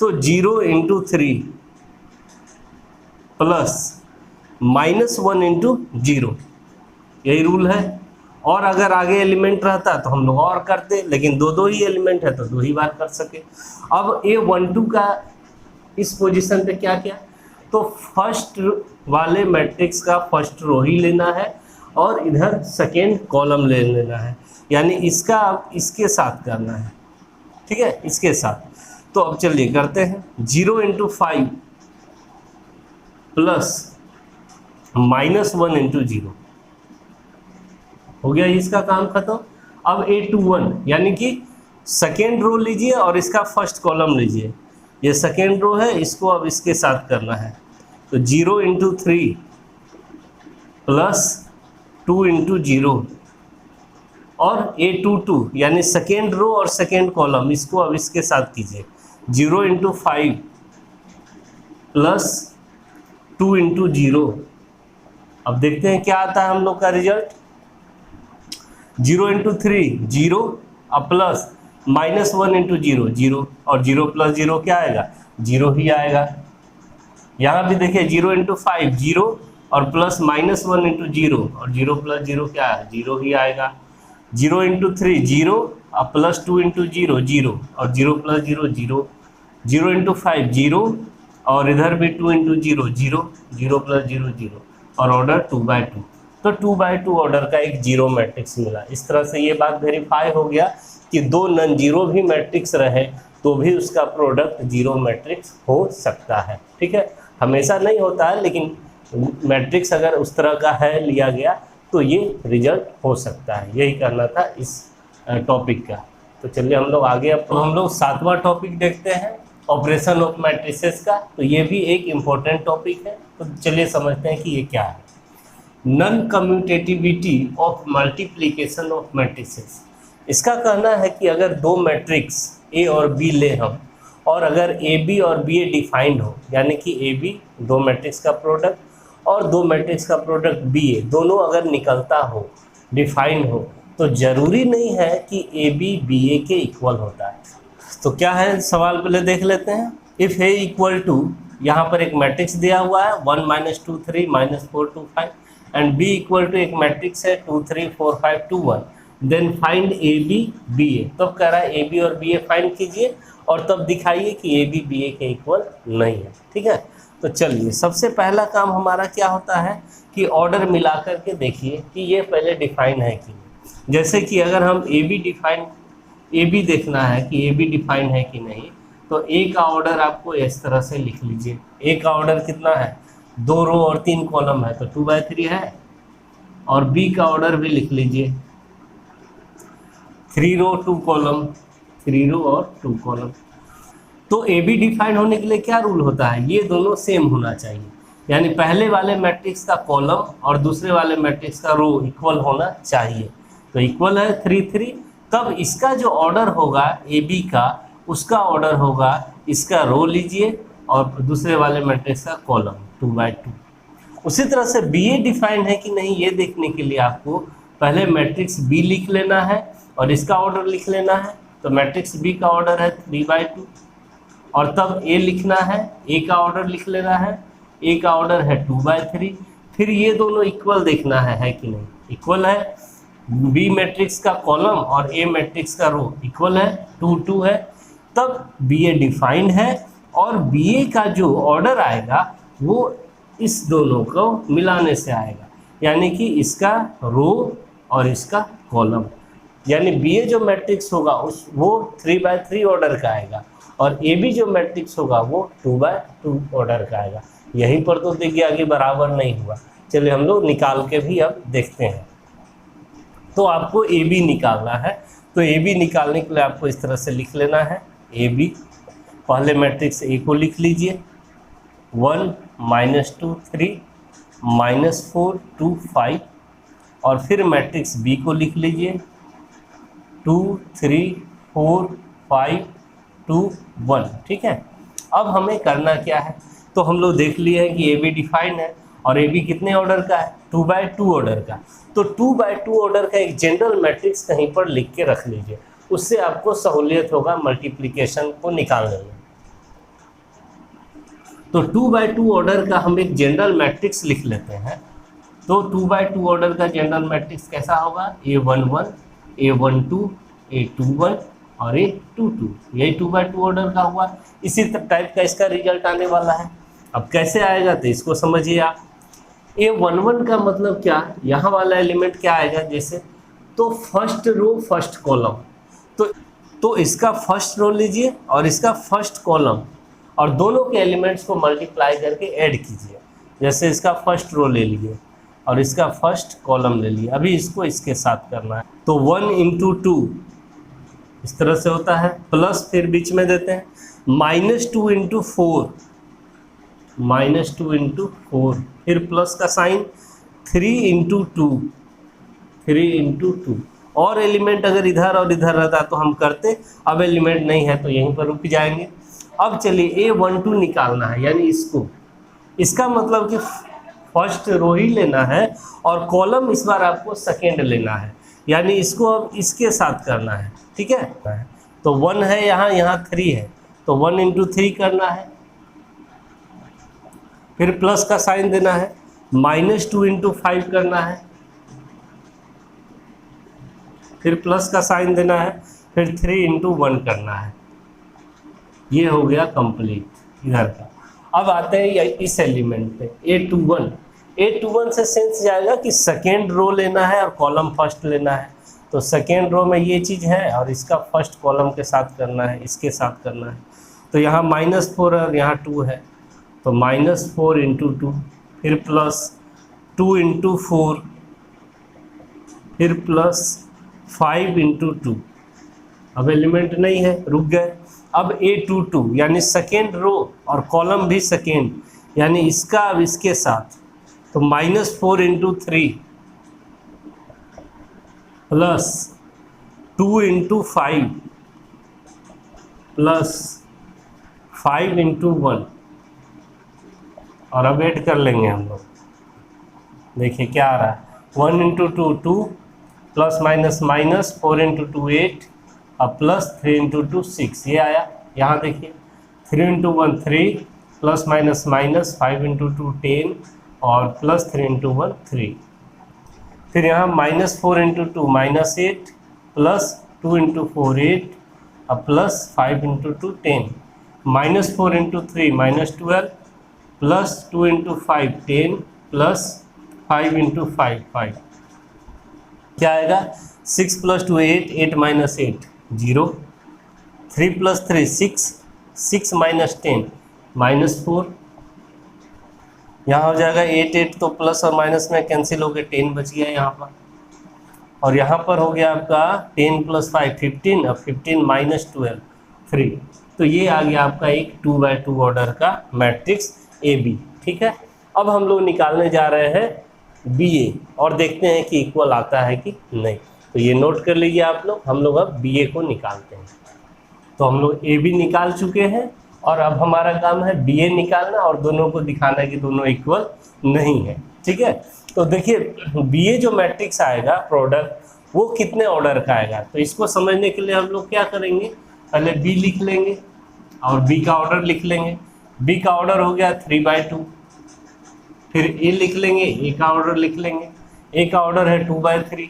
तो 0 इंटू 3 प्लस -1 इंटू 0, यही रूल है। और अगर आगे एलिमेंट रहता तो हम लोग और करते, लेकिन दो ही एलिमेंट है तो 2 ही बार कर सके। अब A12 का इस पोजीशन पे क्या किया, तो फर्स्ट वाले मैट्रिक्स का फर्स्ट रो ही लेना है और इधर सेकेंड कॉलम ले लेना है, यानी इसका इसके साथ करना है, ठीक है, इसके साथ। तो अब चलिए करते हैं, 0 इंटू 5 प्लस -1 इंटू 0, हो गया इसका काम खत्म। अब A21 यानी कि सेकेंड रो लीजिए और इसका फर्स्ट कॉलम लीजिए, ये सेकेंड रो है, इसको अब इसके साथ करना है। तो 0 इंटू 3 प्लस 2 इंटू 0 और A22 यानी सेकेंड रो और सेकेंड कॉलम, इसको अब इसके साथ कीजिए। 0 इंटू 5 प्लस 2 इंटू 0। अब देखते हैं क्या आता है हम लोग का रिजल्ट। 0 इंटू 3 0 अब प्लस -1 इंटू 0 0 और 0 प्लस 0 क्या आएगा, 0 ही आएगा। यहाँ भी देखिए 0 इंटू 5 0 और प्लस -1 इंटू 0 और 0 प्लस 0 क्या है 0 ही आएगा। 0 इंटू 3 0 और प्लस 2 इंटू 0 0 और 0 प्लस 0 0। 0 इंटू 5 0 और इधर भी 2 इंटू 0 0 0 प्लस 0 0 और ऑर्डर 2/2। तो 2/2 ऑर्डर का एक जीरो मैट्रिक्स मिला। इस तरह से ये बात वेरीफाई हो गया कि दो नॉन जीरो भी मैट्रिक्स रहे तो भी उसका प्रोडक्ट जीरो मैट्रिक्स हो सकता है। ठीक है, हमेशा नहीं होता है, लेकिन मैट्रिक्स अगर उस तरह का है लिया गया तो ये रिजल्ट हो सकता है। यही करना था इस टॉपिक का। तो चलिए हम लोग आगे, अब हम लोग 7वां टॉपिक देखते हैं, ऑपरेशन ऑफ मैट्रिसेस का। तो ये भी एक इम्पोर्टेंट टॉपिक है, तो चलिए समझते हैं कि ये क्या है। Non commutativity of multiplication of matrices. इसका कहना है कि अगर दो मैट्रिक्स ए और बी ले हम, और अगर ए बी और बी ए डिफाइंड हो, यानी कि ए बी दो मैट्रिक्स का प्रोडक्ट और दो मैट्रिक्स का प्रोडक्ट बी ए दोनों अगर निकलता हो, डिफाइंड हो, तो ज़रूरी नहीं है कि ए बी बी ए के इक्वल होता है। तो क्या है सवाल, पहले देख लेते हैं। इफ़ ए इक्वल टू, यहाँ पर एक मैट्रिक्स दिया हुआ है 1 -2 3 -4 2 5 एंड बी इक्वल टू एक मैट्रिक्स है 2 3 4 5 2 1, then find A B B A. तब कह रहा है ए बी और बी ए फाइंड कीजिए और तब दिखाइए कि ए बी बी ए के इक्वल नहीं है। ठीक है, तो चलिए सबसे पहला काम हमारा क्या होता है कि ऑर्डर मिला करके देखिए कि ये पहले डिफाइन है कि नहीं। जैसे कि अगर हम ए बी देखना है कि ए बी डिफाइन है कि नहीं, तो ए का ऑर्डर आपको इस तरह से लिख लीजिए। ए का ऑर्डर कितना है, 2 रो और 3 कॉलम है तो 2/3 है। और बी का ऑर्डर भी लिख लीजिए, 3 रो 2 कॉलम, 3 रो और 2 कॉलम। तो ए बी डिफाइन होने के लिए क्या रूल होता है, ये दोनों सेम होना चाहिए, यानी पहले वाले मैट्रिक्स का कॉलम और दूसरे वाले मैट्रिक्स का रो इक्वल होना चाहिए। तो इक्वल है 3 3, तब इसका जो ऑर्डर होगा ए बी का, उसका ऑर्डर होगा, इसका रो लीजिए और दूसरे वाले मैट्रिक्स का कॉलम 2/2। उसी तरह से बी ए डिफाइंड है कि नहीं, ये देखने के लिए आपको पहले मैट्रिक्स बी लिख लेना है और इसका ऑर्डर लिख लेना है। तो मैट्रिक्स बी का ऑर्डर है 3/2 और तब ए लिखना है, ए का ऑर्डर लिख लेना है, ए का ऑर्डर है 2/3। फिर ये दोनों इक्वल देखना है कि नहीं, इक्वल है। बी मैट्रिक्स का कॉलम और ए मैट्रिक्स का रो इक्वल है, 2 2 है, तब बी ए डिफाइंड है और बी ए का जो ऑर्डर आएगा वो इस दोनों को मिलाने से आएगा, यानी कि इसका रो और इसका कॉलम। यानी बी ए जो मैट्रिक्स होगा वो 3/3 ऑर्डर का आएगा और ए बी जो मैट्रिक्स होगा वो 2/2 ऑर्डर का आएगा। यहीं पर तो देखिए आगे बराबर नहीं हुआ। चलिए हम लोग निकाल के भी अब देखते हैं। तो आपको ए बी निकालना है, तो ए बी निकालने के लिए आपको इस तरह से लिख लेना है। ए बी, पहले मैट्रिक्स ए को लिख लीजिए, 1 -2 3 -4 2 5, और फिर मैट्रिक्स बी को लिख लीजिए 2 3 4 5 2 1। ठीक है, अब हमें करना क्या है, तो हम लोग देख लिए हैं कि ए बी डिफाइन है और ए बी कितने ऑर्डर का है, 2/2 ऑर्डर का। तो 2/2 ऑर्डर का एक जनरल मैट्रिक्स कहीं पर लिख के रख लीजिए, उससे आपको सहूलियत होगा मल्टीप्लिकेशन को निकालने में। तो 2/2 ऑर्डर का हम एक जनरल मैट्रिक्स लिख लेते हैं। तो 2/2 ऑर्डर का जनरल मैट्रिक्स कैसा होगा, A11 A12 A21 और A22। यही 2/2 ऑर्डर का हुआ। इसी टाइप का इसका रिजल्ट आने वाला है। अब कैसे आएगा तो इसको समझिए आप। A11 का मतलब क्या, यहाँ वाला एलिमेंट क्या आएगा, जैसे तो फर्स्ट रो फर्स्ट कॉलम, तो इसका फर्स्ट रो लीजिए और इसका फर्स्ट कॉलम और दोनों के एलिमेंट्स को मल्टीप्लाई करके ऐड कीजिए। जैसे इसका फर्स्ट रो ले लिए और इसका फर्स्ट कॉलम ले लिए, अभी इसको इसके साथ करना है। तो 1 × 2 इस तरह से होता है, प्लस फिर बीच में देते हैं -2 × 4 -2 × 4, फिर प्लस का साइन, 3 × 2 3 × 2। और एलिमेंट अगर इधर और इधर रहता तो हम करते, अब एलिमेंट नहीं है तो यहीं पर रुक जाएंगे। अब चलिए A12 निकालना है, यानी इसको, इसका मतलब कि फर्स्ट रो ही लेना है और कॉलम इस बार आपको सेकेंड लेना है, यानी इसको अब इसके साथ करना है। ठीक है, तो 1 है यहाँ 3 है, तो 1 × 3 करना है फिर प्लस का साइन देना है, -2 इंटू 5 करना है, फिर प्लस का साइन देना है, फिर 3 इंटू 1 करना है। ये हो गया कंप्लीट इधर का। अब आते हैं इस एलिमेंट पे A21। A21 से सेंस जाएगा कि सेकेंड रो लेना है और कॉलम फर्स्ट लेना है। तो सेकेंड रो में ये चीज़ है और इसका फर्स्ट कॉलम के साथ करना है, इसके साथ करना है। तो यहाँ -4 और यहाँ 2 है, तो -4 इंटू 2, फिर प्लस 2 इंटू 4, फिर प्लस 5 इंटू 2। अब एलिमेंट नहीं है, रुक गए। अब A22 यानी सेकेंड रो और कॉलम भी सेकेंड, यानी इसका अब इसके साथ, तो -4 into 3 plus 2 into 5 plus 5 into 1। और अब ऐड कर लेंगे हम लोग, देखिए क्या आ रहा है, 1 इंटू 2 2 प्लस माइनस 4 इंटू 2 8, अब प्लस 3 इंटू 2 6, ये आया। यहाँ देखिए 3 इंटू 1 3 प्लस माइनस 5 इंटू 2 10 और प्लस 3 इंटू 1 3। फिर यहाँ -4 इंटू 2 -8 प्लस 2 इंटू 4 8, अब plus 5 into 2 10, -4 into 3 -12 plus 2 into 5 10 plus 5 into 5 5। क्या आएगा, 6 प्लस 2 8, 8 माइनस 8 0, 3 प्लस 3 6, 6 माइनस 10 -4। यहाँ हो जाएगा 8 8, तो प्लस और माइनस में कैंसिल हो गए, 10 बच गया यहाँ पर। और यहाँ पर हो गया आपका 10 प्लस 5 15, अब 15 माइनस 12 3। तो ये आ गया आपका एक 2x2 ऑर्डर का मैट्रिक्स AB। ठीक है, अब हम लोग निकालने जा रहे हैं BA और देखते हैं कि इक्वल आता है कि नहीं। तो ये नोट कर लीजिए आप लोग, हम लोग अब BA को निकालते हैं। तो हम लोग AB निकाल चुके हैं और अब हमारा काम है BA निकालना और दोनों को दिखाना कि दोनों इक्वल नहीं है। ठीक है, तो देखिए BA जो मैट्रिक्स आएगा प्रोडक्ट, वो कितने ऑर्डर का आएगा। तो इसको समझने के लिए हम लोग क्या करेंगे, पहले B लिख लेंगे और B का ऑर्डर लिख लेंगे। B का ऑर्डर हो गया 3/2। फिर A लिख लेंगे, A का ऑर्डर लिख लेंगे, A का ऑर्डर है 2/3।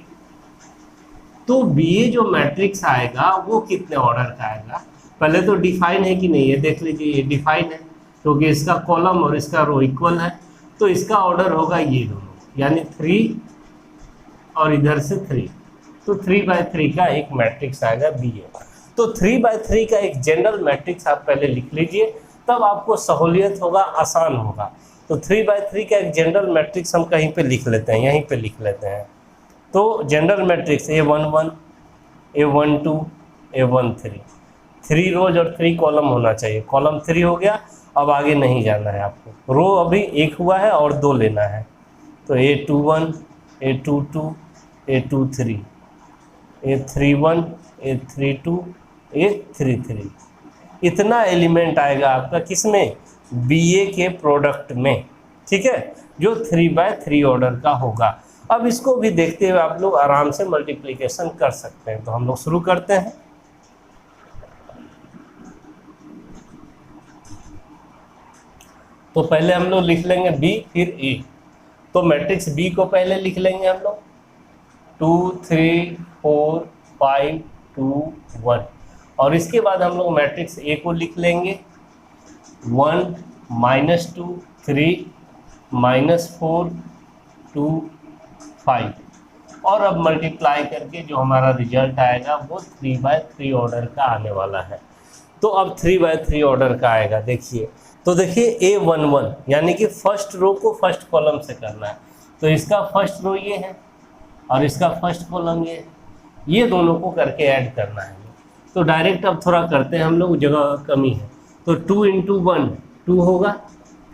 तो BA जो मैट्रिक्स आएगा वो कितने ऑर्डर का आएगा, पहले तो डिफाइन है कि नहीं ये देख लीजिए। ये डिफाइन है क्योंकि इसका कॉलम और इसका रो इक्वल है, तो इसका ऑर्डर होगा ये दोनों, यानी 3 और इधर से 3, तो 3/3 का एक मैट्रिक्स आएगा BA। तो 3/3 का एक जनरल मैट्रिक्स आप पहले लिख लीजिए, तब आपको सहूलियत होगा, आसान होगा। तो 3/3 का एक जनरल मैट्रिक्स हम कहीं पे लिख लेते हैं, यहीं पे लिख लेते हैं। तो general matrix A11 A12 A13, 3 रोज और 3 कॉलम होना चाहिए। कॉलम 3 हो गया, अब आगे नहीं जाना है आपको, रो अभी 1 हुआ है और 2 लेना है। तो A21 A22 A23 A31 A32 A33, इतना एलिमेंट आएगा आपका किसमें, BA के प्रोडक्ट में। ठीक है, जो 3/3 ऑर्डर का होगा। अब इसको भी देखते हुए आप लोग आराम से मल्टीप्लिकेशन कर सकते हैं। तो हम लोग शुरू करते हैं। तो पहले हम लोग लिख लेंगे B फिर A। तो मैट्रिक्स B को पहले लिख लेंगे हम लोग 2 3 4 5 2 1, और इसके बाद हम लोग मैट्रिक्स A को लिख लेंगे 1 -2 3 -4 2 5, और अब मल्टीप्लाई करके जो हमारा रिजल्ट आएगा वो 3/3 ऑर्डर का आने वाला है। तो अब 3/3 ऑर्डर का आएगा, देखिए। तो देखिए A11 यानी कि फर्स्ट रो को फर्स्ट कॉलम से करना है। तो इसका फर्स्ट रो ये है और इसका फर्स्ट कॉलम ये है, ये दोनों को करके ऐड करना है। तो डायरेक्ट अब थोड़ा करते हैं हम लोग, जगह कमी है। तो 2 इंटू 1 2 होगा,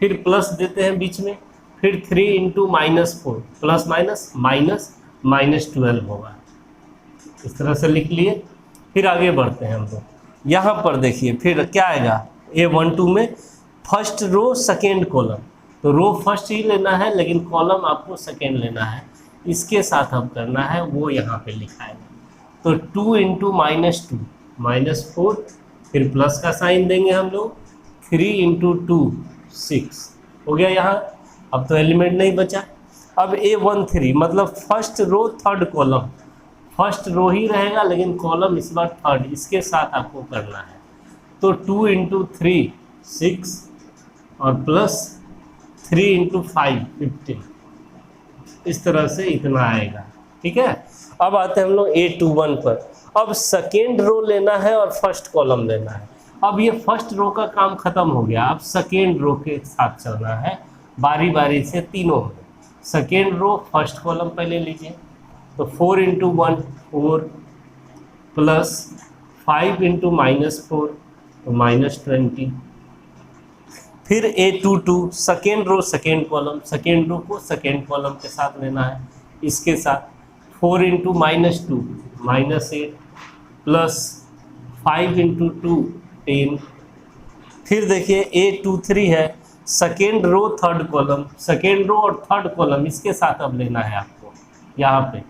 फिर प्लस देते हैं बीच में, फिर 3 इंटू -4 प्लस माइनस -12 होगा। इस तरह से लिख लिए। फिर आगे बढ़ते हैं हम लोग। यहाँ पर देखिए फिर क्या आएगा, A12 में फर्स्ट रो सेकेंड कॉलम। तो रो फर्स्ट ही लेना है लेकिन कॉलम आपको सेकेंड लेना है, इसके साथ अब करना है, वो यहाँ पे लिखा है। तो 2 इंटू -2 -4, फिर प्लस का साइन देंगे हम लोग, 3 इंटू 2 6 हो गया यहाँ। अब तो एलिमेंट नहीं बचा। अब A13 मतलब first row third column, first row ही रहेगा लेकिन कॉलम इस बार थर्ड, इसके साथ आपको करना है। तो 2 × 3 6 और प्लस 3 × 5 15, इस तरह से इतना आएगा। ठीक है, अब आते हैं हम लोग A21 पर। अब सेकेंड रो लेना है और फर्स्ट कॉलम लेना है। अब ये फर्स्ट रो का काम खत्म हो गया, अब सेकेंड रो के साथ चलना है बारी बारी से तीनों में। सेकेंड रो फर्स्ट कॉलम पहले लीजिए, तो 4 × 1 4 प्लस 5 × -4 तो -20। फिर A22 second row second column, second row को सेकेंड कॉलम के साथ लेना है, इसके साथ 4 × -2 -8 प्लस 5 × 2 10। फिर देखिए A23 है second row third column, second row और थर्ड कॉलम इसके साथ अब लेना है आपको यहाँ पे।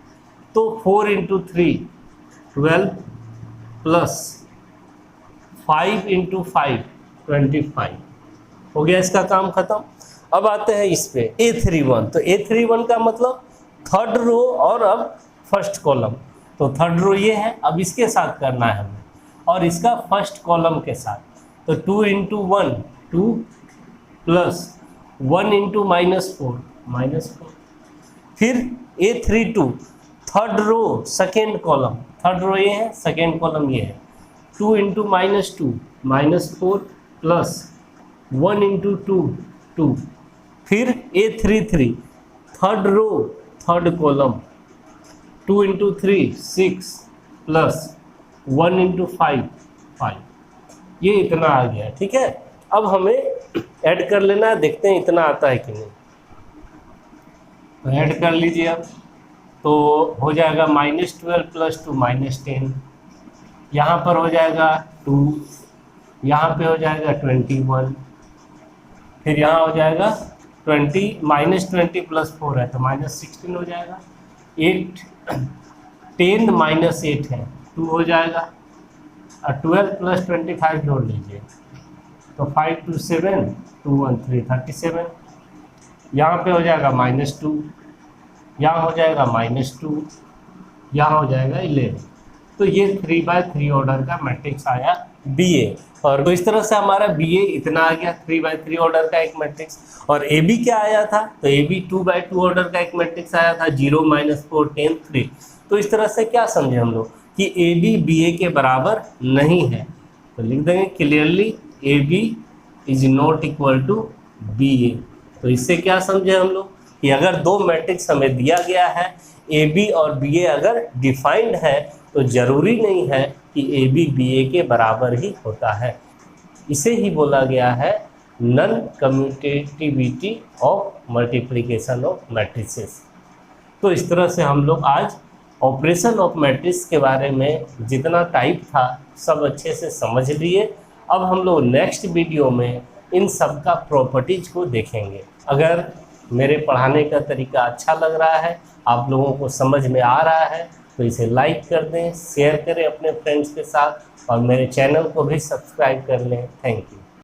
तो 4 × 3 12 प्लस 5 × 5 25, हो गया इसका काम खत्म। अब आते हैं इस पे A31, तो A31 का मतलब थर्ड रो और अब फर्स्ट कॉलम, तो थर्ड रो ये है, अब इसके साथ करना है हमें और इसका फर्स्ट कॉलम के साथ। तो 2 × 1 2 प्लस 1 × -4 फिर A32 third row second column, third row ये है सेकेंड कॉलम ये है, 2 × -2 -4 प्लस 1 × 2 2। फिर A33 third row third column, 2 × 3 6 plus 1 × 5 5, ये इतना आ गया। ठीक है, अब हमें ऐड कर लेना है, देखते हैं इतना आता है कि नहीं। तो ऐड कर लीजिए अब, तो हो जाएगा -12 + 2 -10, यहाँ पर हो जाएगा 2, यहाँ पे हो जाएगा 21, फिर यहाँ हो जाएगा 20 -20 + 4 है तो -16 हो जाएगा। 8 10 -8 है 2 हो जाएगा, और 12 + 25 जोड़ लीजिए तो 5 2 7 2 1 3 37। यहाँ पे हो जाएगा -2, यहाँ हो जाएगा -2, यहाँ हो जाएगा 11। तो ये 3/3 ऑर्डर का मैट्रिक्स आया BA। और तो इस तरह से हमारा BA इतना आ गया 3/3 ऑर्डर का एक मैट्रिक्स। और AB क्या आया था, तो AB 2/2 ऑर्डर का एक मैट्रिक्स आया था 0 -4 10 3। तो इस तरह से क्या समझे हम लोग कि AB BA के बराबर नहीं है, तो लिख देंगे clearly AB is not equal to BA। तो इससे क्या समझे हम लोग कि अगर दो मैट्रिक्स हमें दिया गया है, AB और BA अगर डिफाइंड है तो ज़रूरी नहीं है कि AB BA के बराबर ही होता है। इसे ही बोला गया है non commutativity of multiplication of matrices. तो इस तरह से हम लोग आज ऑपरेशन ऑफ मैट्रिक्स के बारे में जितना टाइप था सब अच्छे से समझ लिए। अब हम लोग नेक्स्ट वीडियो में इन सब का प्रॉपर्टीज को देखेंगे। अगर मेरे पढ़ाने का तरीका अच्छा लग रहा है, आप लोगों को समझ में आ रहा है, तो इसे लाइक कर दें, शेयर करें अपने फ्रेंड्स के साथ और मेरे चैनल को भी सब्सक्राइब कर लें। Thank you.